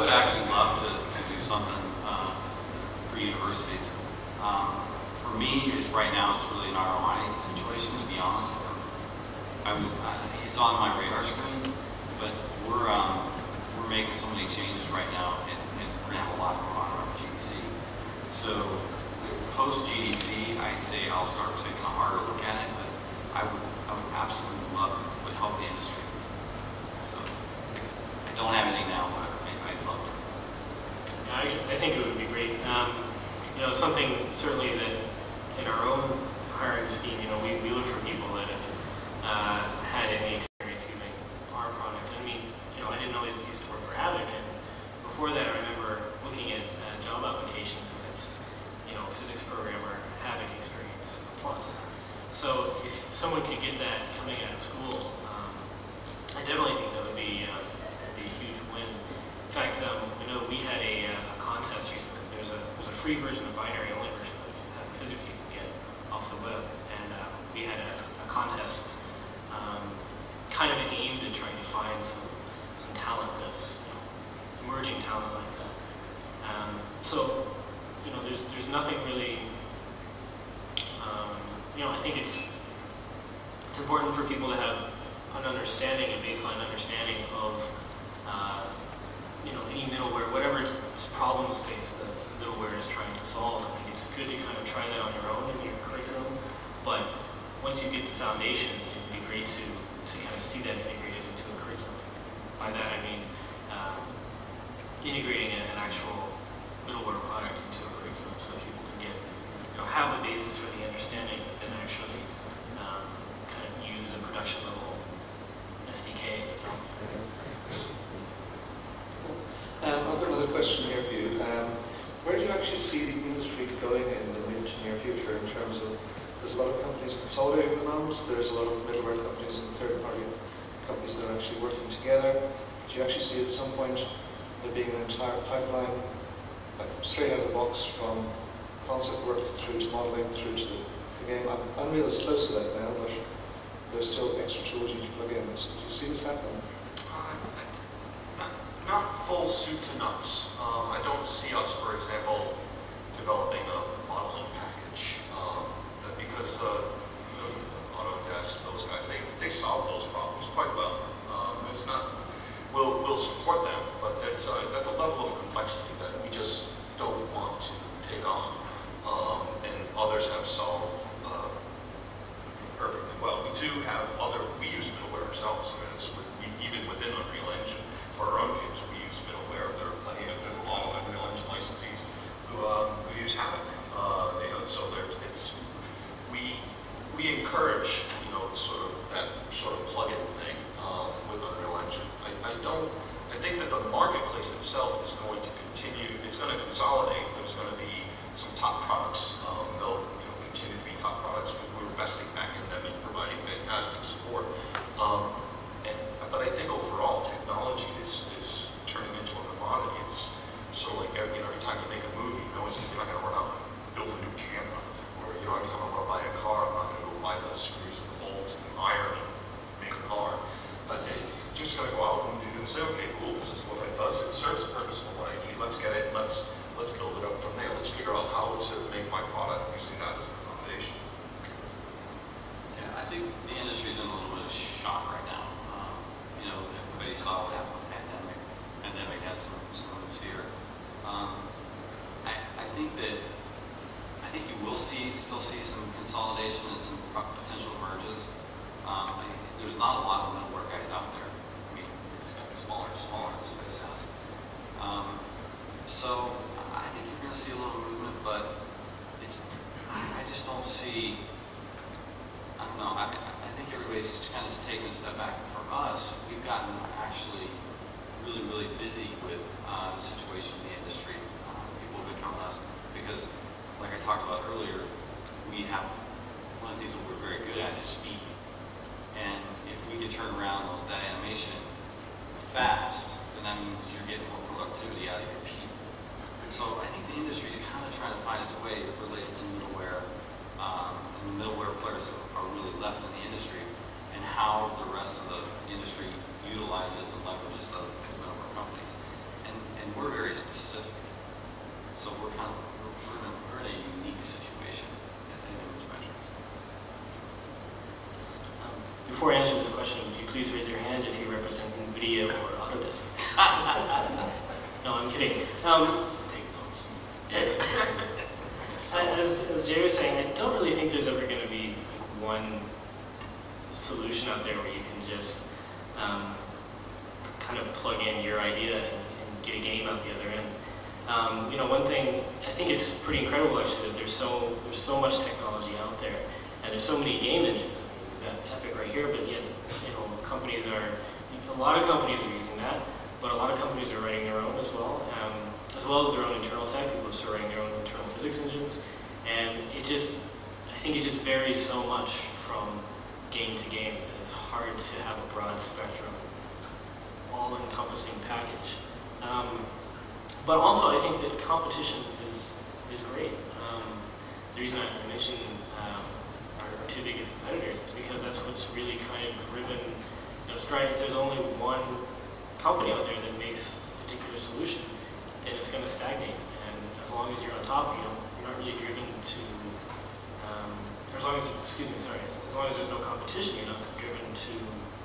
would actually love to do something for universities. For me, right now, it's really an ROI situation, to be honest. It's on my radar screen, but we're making so many changes right now, and we're gonna have a lot going on around GDC. So post GDC, I'd say I'll start taking a harder look at it, but I would absolutely love it. Would help the industry. So I don't have anything now, but I'd love to. Yeah, I think it would be great. You know, something certainly that in our own hiring scheme, you know, we look for people that have had any experience using our product. I mean, you know, I didn't always used to work for Havok, and before that, I remember looking at job applications, and it's, you know, physics programmer, Havok experience plus. So if someone could get that coming out of school, I definitely think that would be a huge win. In fact, we know we had a contest recently. There's a free version, a binary-only version of physics you can get off the web, and we had a contest kind of aimed at trying to find some talent that's, you know, emerging talent like that. So, you know, there's nothing really. You know, I think it's important for people to have an understanding, a baseline understanding of, you know, any middleware, whatever problem space that middleware is trying to solve. I think it's good to kind of try that on your own in your curriculum, but once you get the foundation, it'd be great to kind of see that integrated into a curriculum. By that I mean integrating an actual middleware product into a curriculum so that people can get, you know, have a basis for the understanding, but then actually kind of use a production level SDK. I've got another question here for you. Where do you actually see the industry going in the mid to near future in terms of, there's a lot of companies consolidating at the moment, there's a lot of middleware companies and third-party companies that are actually working together. Do you actually see at some point there being an entire pipeline, like straight out of the box from concept work through to modeling, through to the game? Unreal is close to that now, but there's still extra tools you can plug in. So do you see this happening? Not full soup to nuts. I don't see us, for example, developing a modeling package because Autodesk, those guys, they solve those problems quite well. It's not. We'll support them, but that's a level of complexity that we just don't want to take on. And others have solved perfectly well. We do have we use middleware ourselves. I mean, even within Unreal Engine, for our own games, we use middleware. There's a lot of Unreal Engine licensees who use Havok. So we encourage, you know, sort of that sort of plug-in thing with Unreal Engine. I think that the marketplace itself is going to continue. It's going to consolidate. There's going to be some top products. They'll, you know, continue to be top products because we're investing back in them and providing fantastic support. But I think overall, technology is turning into a commodity. It's sort of like, you know, every time you make a movie, you're not going to run out and build a new camera. Or, you know, every time I want to buy a car, I'm not going to go buy the screws and the bolts and iron and make a car. But you're just going to go out and you're going to say, okay, cool, this is what it does. It serves the purpose of what I need. Let's get it. Let's build it up from there. Let's figure out how to make my product using that as the foundation. Yeah, I think the industry's in a little bit of shock right now. You know, everybody saw what happened with the pandemic. Pandemic had some roots here. I think you will still see some consolidation and some potential merges. There's not a lot of middleware guys out there. I mean, it's gotten smaller and smaller as space has. So I think you're going to see a little movement, but I just don't see. I don't know. I think everybody's just kind of taking a step back. For us, we've gotten actually really, really busy with the situation in the industry. People have been coming to us because, like I talked about earlier, we have one of the things that we're very good at is speed. And if we can turn around that animation fast, then that means you're getting more productivity out of your people. So I think the industry's kind of trying to find its way related to middleware. And the middleware players are really left in the industry, and how the rest of the industry utilizes and leverages the middleware companies. And we're before I answer this question, would you please raise your hand if you represent NVIDIA or Autodesk? No, I'm kidding. As Jay was saying, I don't really think there's ever going to be one solution out there where you can just kind of plug in your idea and get a game out the other end. You know, one thing, I think it's pretty incredible actually that there's so much technology out there, and there's so many game engines. I mean, we've got Epic right here, but yet, you know, a lot of companies are using that, but a lot of companies are writing their own as well as their own internal tech. People are still writing their own internal physics engines, and I think it just varies so much from game to game that it's hard to have a broad spectrum, all-encompassing package. But also, I think that competition is great. The reason I mentioned our two biggest competitors is because that's what's really kind of driven, you know, Stripe. If there's only one company out there that makes a particular solution, then it's going to stagnate. And as long as you're on top, you know, you're not really driven to, as long as there's no competition, you're not driven to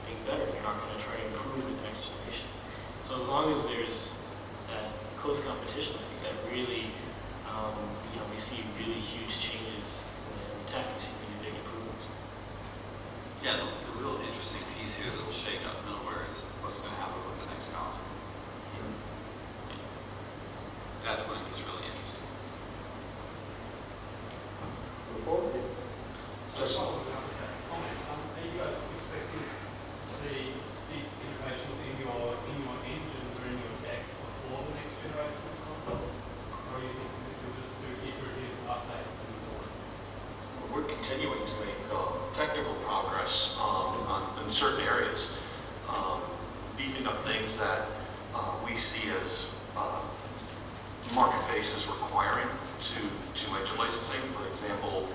being better. You're not going to try to improve with the next generation. So as long as there's that close competition, I think that really, you know, we see really huge changes in tech. We see really big improvements. Yeah, the real interesting piece here that will shake up middleware is what's going to happen with the next console. That's when it gets really interesting. Just comment. Are you guys expecting to see big innovations in your engines or in your tech before the next generation of consoles? Or are you thinking that you'll just do iterative updates and so on? We're continuing to make technical progress in certain areas, beefing up things that we see as market base is requiring to engine licensing. For example,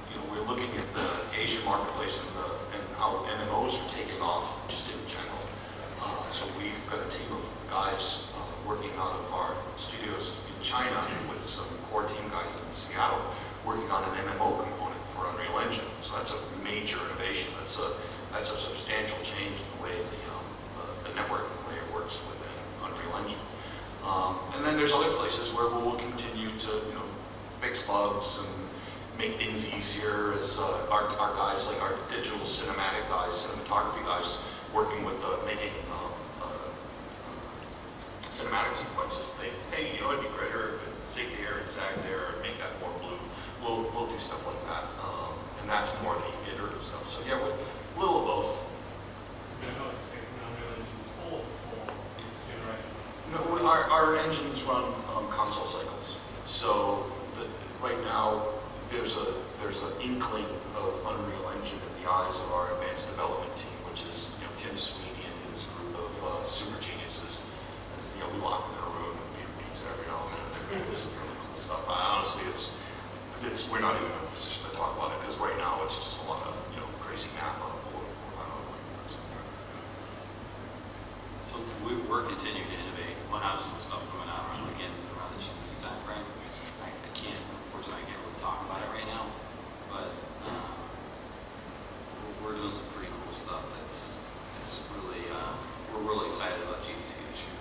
you know, we're looking at the Asian marketplace and how MMOs are taking off just in general. So we've got a team of guys working out of our studios in China with some core team guys in Seattle working on an MMO component for Unreal Engine. So that's a major innovation. That's a substantial change in the way the networking layer works within Unreal Engine. And then there's other places where we'll continue to, you know, fix bugs and make things easier as our guys, like our digital cinematic guys, cinematography guys, working with making cinematic sequences. Hey, you know, it'd be greater if it zigged here and zagged there, and make that more blue. We'll do stuff like that, and that's more the iterative stuff. So yeah, we're a little of both. You're not expecting Unreal Engine 4 before next generation? No, our engines run console cycles. So right now there's an inkling of Unreal Engine in the eyes of our advanced development team, which is, you know, Tim Sweeney and his group of super geniuses. As, you know, we lock them in a room and we do pizza every now and then and they're doing some really cool stuff. Honestly, we're not even in a position to talk about it because right now it's just a lot of, you know, crazy math on a board. So we're continuing to innovate. We'll have some stuff coming out around the GDC timeframe. Unfortunately, I can't really talk about it right now, but we're doing some pretty cool stuff. It's really, we're really excited about GDC this year.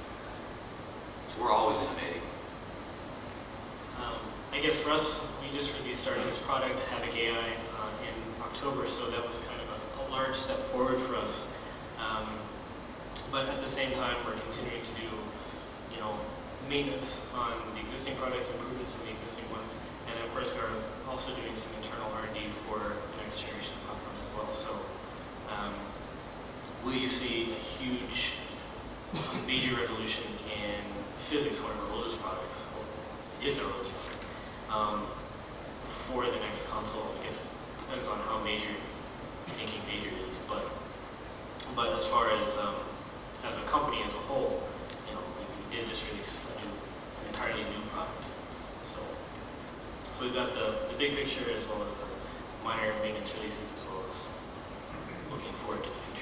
So we're always innovating. I guess for us, we just released our newest product, Havok AI, in October, so that was kind of a large step forward for us. But at the same time, we're continuing to do, you know, maintenance on the existing products, improvements in the existing ones, and of course we're also doing some internal R&D for the next generation of platforms as well. So will you see a huge, major revolution in physics, one of our oldest products, is our oldest product, for the next console? I guess it depends on how major you're thinking major is, but as far as a company as a whole, you know, we did just release an entirely new product. So we've got the big picture as well as the minor maintenance releases as well as looking forward to the future.